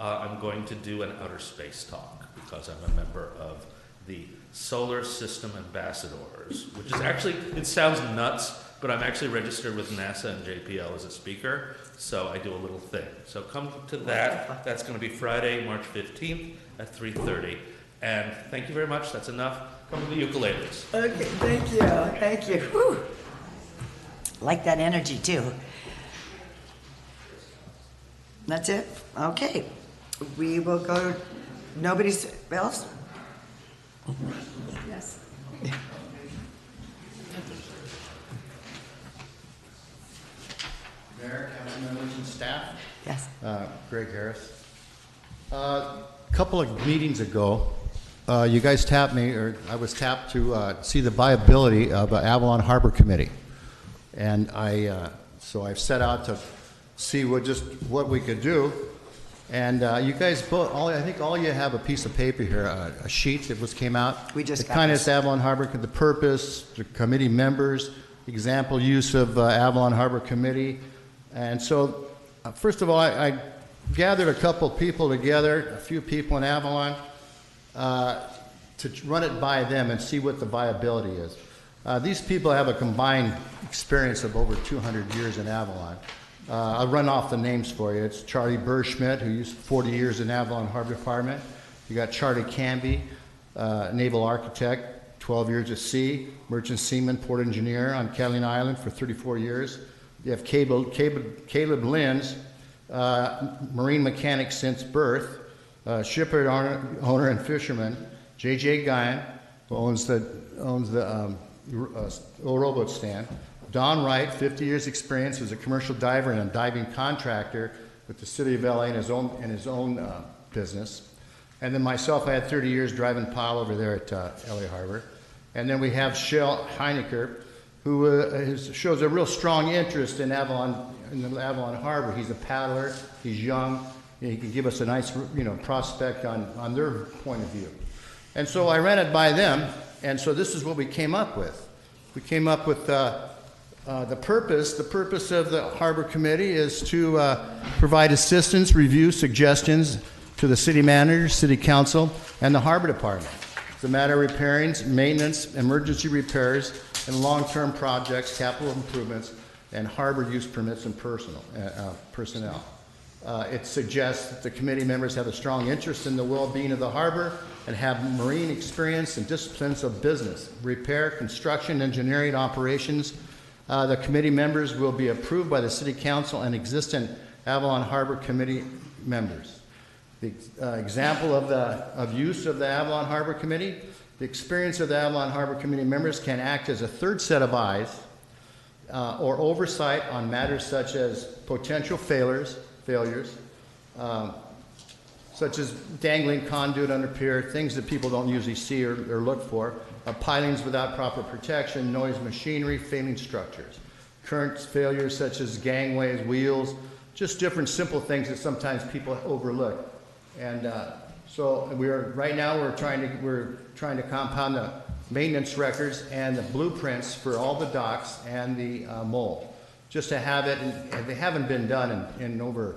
I'm going to do an outer space talk because I'm a member of the Solar System Ambassadors, which is actually, it sounds nuts, but I'm actually registered with NASA and JPL as a speaker, so I do a little thing. So come to that. That's going to be Friday, March 15th at 3:30. And thank you very much. That's enough. Come to the ukuleles. Okay, thank you. Thank you. Whew. Like that energy, too. That's it? Okay. We will go. Nobody else? Yes. Mayor, council members, and staff. Yes. Greg Harris. A couple of meetings ago, you guys tapped me, or I was tapped to see the viability of Avalon Harbor Committee. And so I've set out to see what we could do. And you guys both, I think all you have a piece of paper here, a sheet that came out. We just it got kind of this. is Avalon Harbor, the purpose, the committee members, example use of Avalon Harbor Committee. And so, first of all, I gathered a couple people together, a few people in Avalon, to run it by them and see what the viability is. These people have a combined experience of over 200 years in Avalon. I'll run off the names for you. It's Charlie Burschmidt, who used 40 years in Avalon Harbor Department. You got Charlie Canby, naval architect, 12 years at sea, merchant seaman, port engineer on Catalina Island for 34 years. You have Caleb Lins, marine mechanic since birth, shipyard owner and fisherman. J.J. Guyan, who owns the old rowboat stand. Don Wright, 50 years experience as a commercial diver and a diving contractor with the city of LA in his own business. And then myself, I had 30 years driving pile over there at LA Harbor. And then we have Shell Heinecker, who shows a real strong interest in the Avalon Harbor. He's a paddler, he's young, and he can give us a nice prospect on their point of view. And so I ran it by them, and so this is what we came up with. We came up with the purpose of the Harbor Committee is to provide assistance, review, suggestions to the city manager, city council, and the Harbor Department. It's a matter of repairing, maintenance, emergency repairs, and long-term projects, capital improvements, and harbor use permits and personnel. It suggests that the committee members have a strong interest in the well-being of the harbor and have marine experience and disciplines of business, repair, construction, engineering, operations. The committee members will be approved by the City Council and existing Avalon Harbor Committee members. The example of use of the Avalon Harbor Committee, the experience of the Avalon Harbor Committee members can act as a third set of eyes or oversight on matters such as potential failures, such as dangling conduit under pier, things that people don't usually see or look for, pilings without proper protection, noise machinery, failing structures, current failures such as gangways, wheels, just different simple things that sometimes people overlook. And so right now we're trying to compound the maintenance records and the blueprints for all the docks and the mole, just to have it, and they haven't been done in over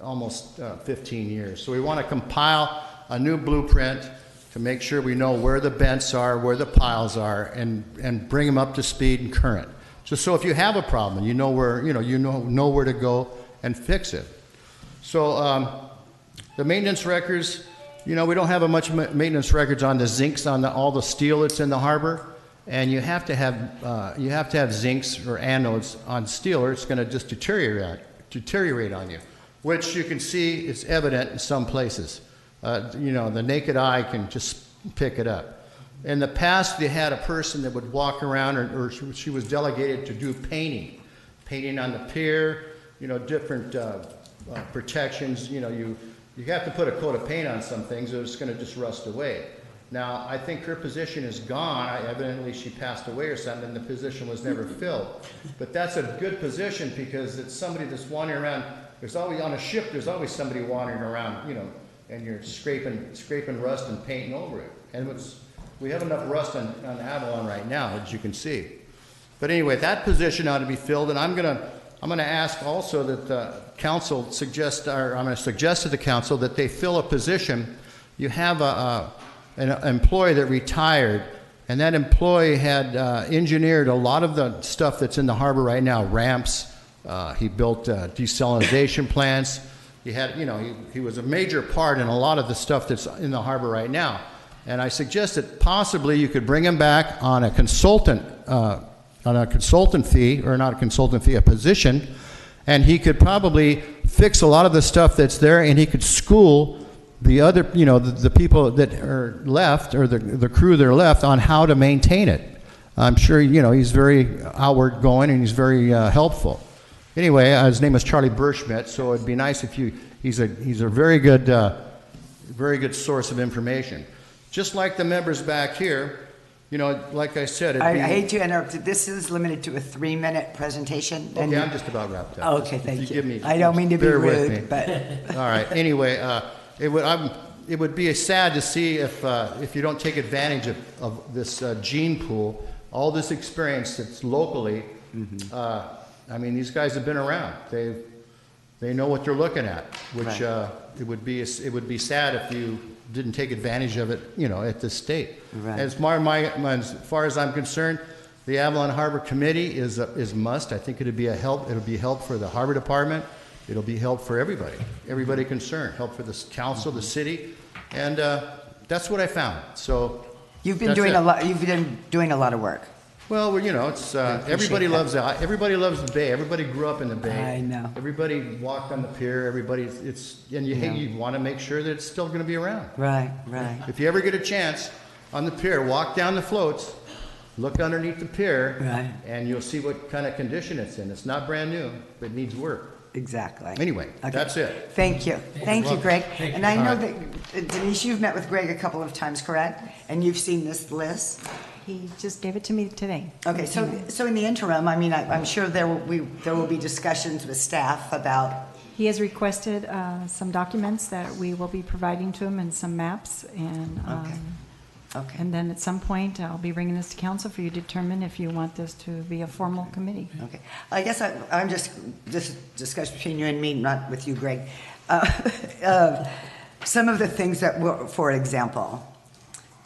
almost 15 years. So we want to compile a new blueprint to make sure we know where the bents are, where the piles are, and bring them up to speed and current. Just so if you have a problem, you know where to go and fix it. So the maintenance records, we don't have much maintenance records on the zincs on all the steel that's in the harbor, and you have to have zincs or anodes on steel, or it's going to just deteriorate on you, which you can see is evident in some places. The naked eye can just pick it up. In the past, they had a person that would walk around, or she was delegated to do painting on the pier, different protections. You have to put a coat of paint on some things, or it's going to just rust away. Now, I think her position is gone. Evidently, she passed away or something, and the position was never filled. But that's a good position because it's somebody that's wandering around. There's always, on a ship, there's always somebody wandering around, and you're scraping rust and painting over it. And we have enough rust on Avalon right now, as you can see. But anyway, that position ought to be filled, and I'm going to ask also that the council I'm going to suggest to the council that they fill a position. You have an employee that retired, and that employee had engineered a lot of the stuff that's in the harbor right now, ramps. He built desalination plants. He was a major part in a lot of the stuff that's in the harbor right now. And I suggest that possibly you could bring him back on a consultant fee, or not a consultant fee, a position, and he could probably fix a lot of the stuff that's there, and he could school the other, the people that are left, or the crew that are left, on how to maintain it. I'm sure, he's very outward going, and he's very helpful. Anyway, his name is Charlie Burschmidt, so it'd be nice if he's a very good source of information. Just like the members back here, like I said, I hate to interrupt. This is limited to a 3-minute presentation. Okay, I'm just about wrapped up. Okay, thank you. Give me, I don't mean to be bear with me. rude, but all right. Anyway, it would be sad to see if you don't take advantage of this gene pool, all this experience that's locally. I mean, these guys have been around. They know what they're looking at, which right. It would be sad if you didn't take advantage of it, at this state. Right. As far as I'm concerned, the Avalon Harbor Committee is must. I think it'll be help for the Harbor Department. It'll be help for everybody concerned. Help for the council, the city, and that's what I found. So you've been doing a lot. You've been doing a lot of work. Well, it's everybody loves the Bay. Everybody grew up in the Bay. I know. Everybody walked on the pier. You want to make sure that it's still going to be around. Right. If you ever get a chance on the pier, walk down the floats, look underneath the pier, right, and you'll see what kind of condition it's in. It's not brand new, but it needs work. Exactly. Anyway, that's it. Thank you. Thank you, Greg. And I know that, Denise, you've met with Greg a couple of times, correct? And you've seen this list? He just gave it to me today. Okay, so in the interim, I mean, I'm sure there will be discussions with staff about. He has requested some documents that we will be providing to him, and some maps, and Okay. And then at some point, I'll be bringing this to council for you to determine if you want this to be a formal committee. Okay. I guess I'm just this discussion between you and me, not with you, Greg. Some of the things that were, for example,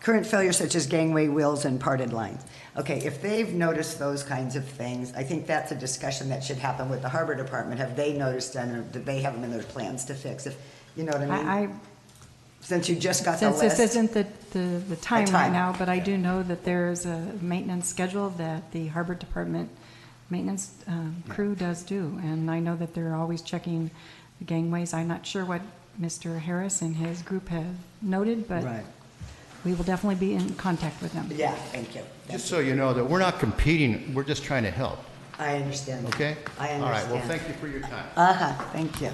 current failures such as gangway wheels and parted lines. Okay, if they've noticed those kinds of things, I think that's a discussion that should happen with the Harbor Department. Have they noticed them, or did they have them in their plans to fix? If you know what I mean. Since you just got the list. Since this isn't the time right now, but I do know that there's a maintenance schedule that the Harbor Department maintenance crew does do, and I know that they're always checking the gangways. I'm not sure what Mr. Harris and his group have noted, but we will definitely be in contact with them. Yeah, thank you. Just so you know that we're not competing, we're just trying to help. I understand. Okay? I understand. All right, well, thank you for your time. Thank you.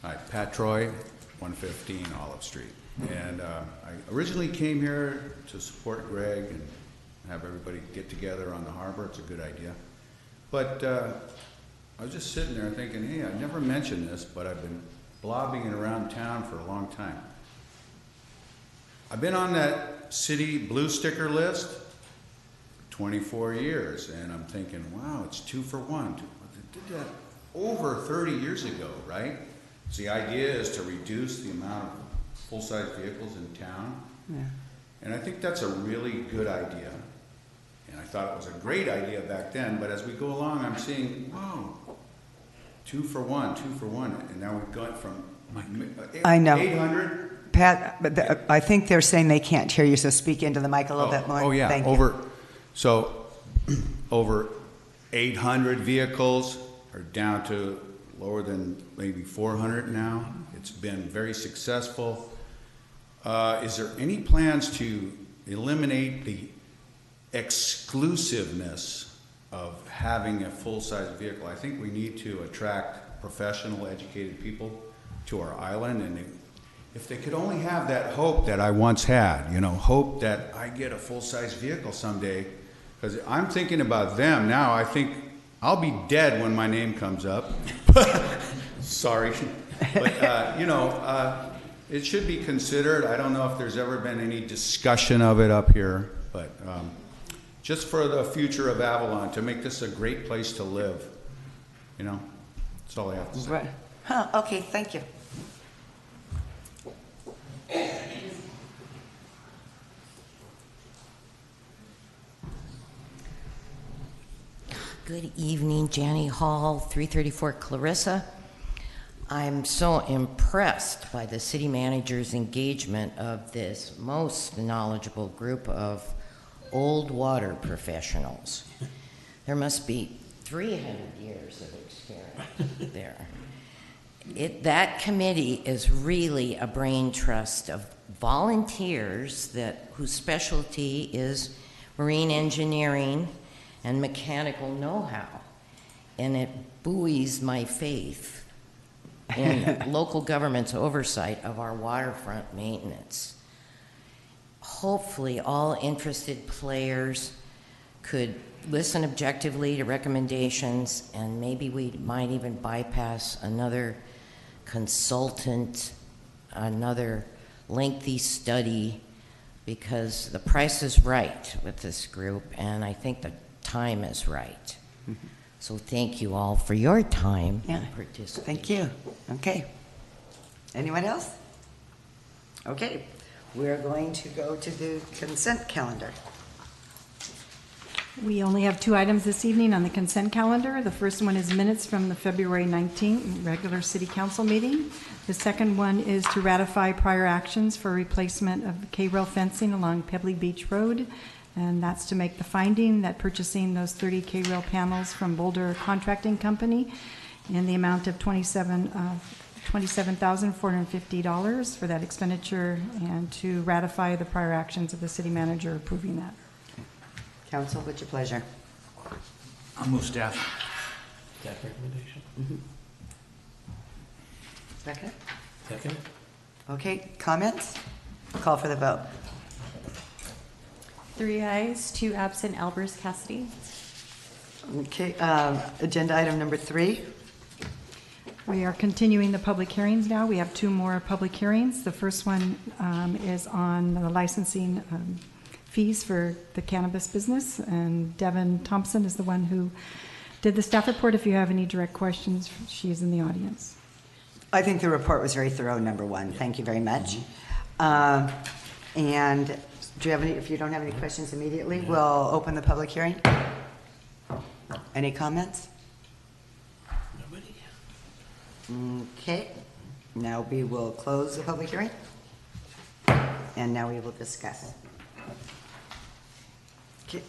Hi, Pat Troy, 115 Olive Street. And I originally came here to support Greg and have everybody get together on the harbor. It's a good idea. But I was just sitting there thinking, hey, I never mentioned this, but I've been lobbying around town for a long time. I've been on that city blue sticker list 24 years, and I'm thinking, wow, it's 2 for 1. They did that over 30 years ago, right? So the idea is to reduce the amount of full-size vehicles in town. Yeah. And I think that's a really good idea. And I thought it was a great idea back then, but as we go along, I'm seeing, wow, 2 for 1, 2 for 1. And now we've gone from I know. 800. Pat, but I think they're saying they can't hear you, so speak into the mic a little bit more. Oh, yeah. Thank you. Over 800 vehicles are down to lower than maybe 400 now. It's been very successful. Is there any plans to eliminate the exclusiveness of having a full-size vehicle? I think we need to attract professional, educated people to our island, and if they could only have that hope that I once had, you know, hope that I get a full-size vehicle someday, because I'm thinking about them now. I think I'll be dead when my name comes up. Sorry. But, you know, it should be considered. I don't know if there's ever been any discussion of it up here, but just for the future of Avalon, to make this a great place to live, you know, that's all I have to say. Right. Huh, okay, thank you. Good evening, Janie Hall, 334 Clarissa. I'm so impressed by the city manager's engagement of this most knowledgeable group of old water professionals. There must be 300 years of experience there. That committee is really a brain trust of volunteers whose specialty is marine engineering and mechanical know-how, and it buoys my faith in local government's oversight of our waterfront maintenance. Hopefully, all interested players could listen objectively to recommendations, and maybe we might even bypass another consultant, another lengthy study, because the price is right with this group, and I think the time is right. Mm-hmm. So thank you all for your time and participation. Thank you. Okay. Anyone else? Okay. We're going to go to the consent calendar. We only have 2 items this evening on the consent calendar. The first one is minutes from the February 19th regular city council meeting. The second one is to ratify prior actions for replacement of the K-rail fencing along Pebbly Beach Road. And that's to make the finding that purchasing those 30 K-rail panels from Boulder Contracting Company in the amount of $27,450 for that expenditure, and to ratify the prior actions of the city manager approving that. Council, what's your pleasure? I'll move staff. Staff recommendation. Mm-hmm. Second? Second. Okay, comments? Call for the vote. 3 ayes, 2 absent. Albers, Cassidy. Okay, agenda item number 3. We are continuing the public hearings now. We have 2 more public hearings. The first one is on the licensing fees for the cannabis business, and Devin Thompson is the one who did the staff report. If you have any direct questions, she is in the audience. I think the report was very thorough, number 1. Thank you very much. And do you have any, if you don't have any questions immediately, we'll open the public hearing. Any comments? Nobody. Okay, now we will close the public hearing. And now we will discuss.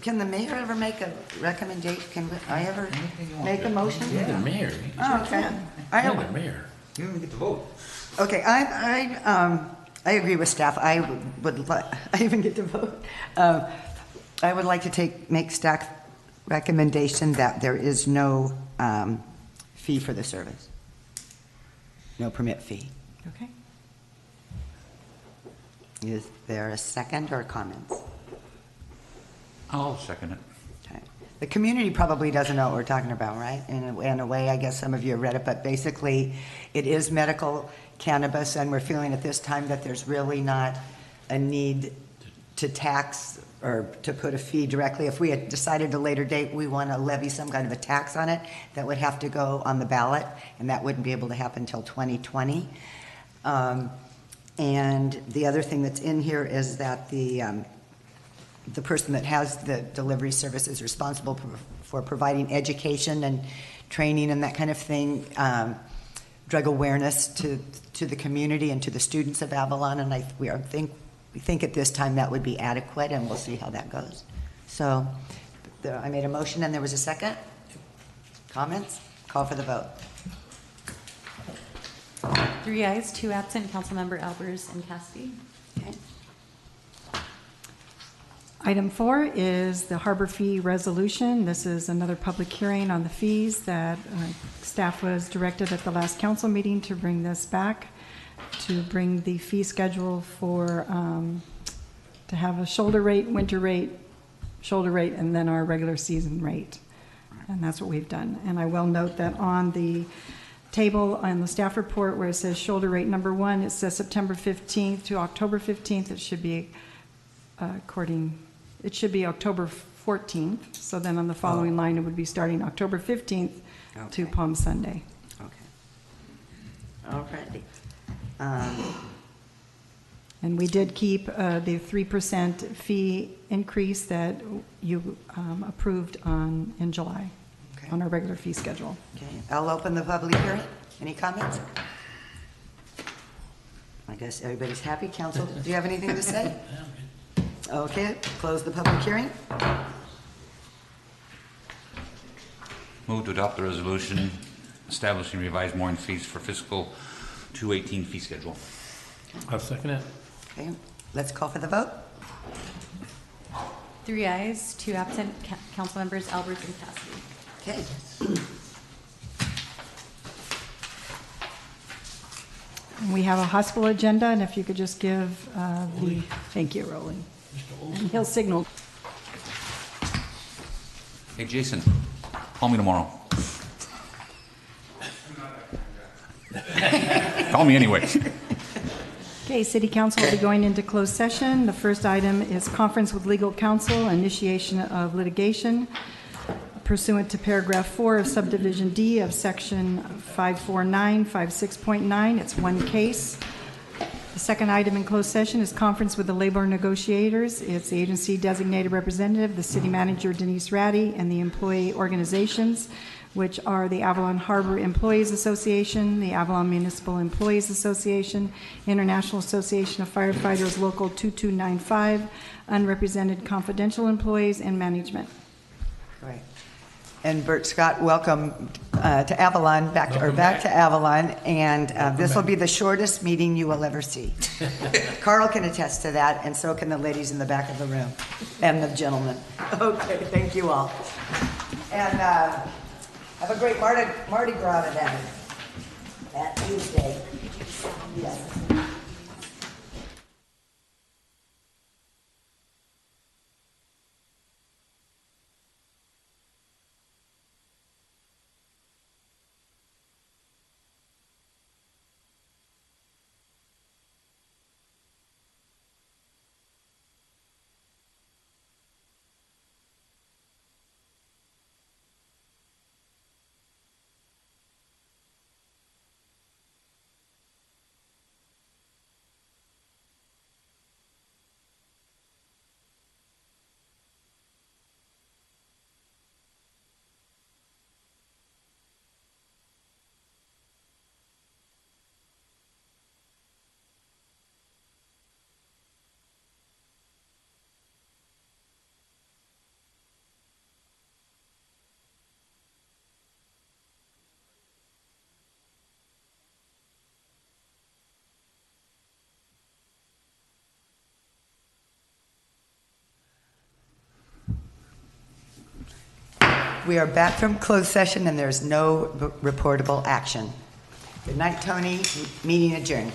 Can the mayor ever make a recommendation? Can I ever make a motion? You're the mayor. Oh, okay. You're the mayor. You don't get to vote. Okay, I agree with staff. I even get to vote. I would like to make staff recommendation that there is no fee for the service. no permit fee. Okay. Is there a second or comments? I'll second it. Okay. The community probably doesn't know what we're talking about, right? In a way, I guess some of you have read it, but basically, it is medical cannabis, and we're feeling at this time that there's really not a need to tax or to put a fee directly. If we had decided at a later date we want to levy some kind of a tax on it, that would have to go on the ballot, and that wouldn't be able to happen until 2020. And the other thing that's in here is that the person that has the delivery service is responsible for providing education and training and that kind of thing, drug awareness to the community and to the students of Avalon, and we think at this time that would be adequate, and we'll see how that goes. So I made a motion and there was a second. Comments? Call for the vote. 3 ayes, 2 absent, Councilmember Albers and Cassidy. Okay. Item 4 is the harbor fee resolution. This is another public hearing on the fees that staff was directed at the last council meeting to bring this back, to bring the fee schedule for, to have a shoulder rate, winter rate, shoulder rate, and then our regular season rate. And that's what we've done. And I will note that on the table on the staff report where it says shoulder rate number 1, it says September 15th to October 15th. It should be it should be October 14th. So then on the following line, it would be starting October 15th to Palm Sunday. Okay. Alrighty. And we did keep the 3% fee increase that you approved in July on our regular fee schedule. Okay, I'll open the public hearing. Any comments? I guess everybody's happy. Council, do you have anything to say? Okay, close the public hearing. Move to adopt the resolution establishing revised mooring fees for fiscal 2018 fee schedule. I'll second it. Okay, let's call for the vote. 3 ayes, 2 absent, Councilmembers Albers and Cassidy. Okay. And we have a hospital agenda, and if you could just give thank you, Rolly. And he'll signal. Hey, Jason, call me tomorrow. Call me anyway. Okay, City Council will be going into closed session. The first item is conference with legal counsel, initiation of litigation pursuant to paragraph 4 of subdivision D of section 54956.9. It's one case. The second item in closed session is conference with the labor negotiators. It's the agency designated representative, the city manager Denise Ratty, and the employee organizations, which are the Avalon Harbor Employees Association, the Avalon Municipal Employees Association, International Association of Firefighters Local 2295, unrepresented confidential employees, and management. Right. And Bert Scott, welcome to Avalon, back to Avalon, and this will be the shortest meeting you will ever see. Carl can attest to that, and so can the ladies in the back of the room, and the gentlemen. Okay, thank you all. And have a great Mardi Gras event at Tuesday. Yes. We are back from closed session and there's no reportable action. Good night, Tony. Meeting adjourned.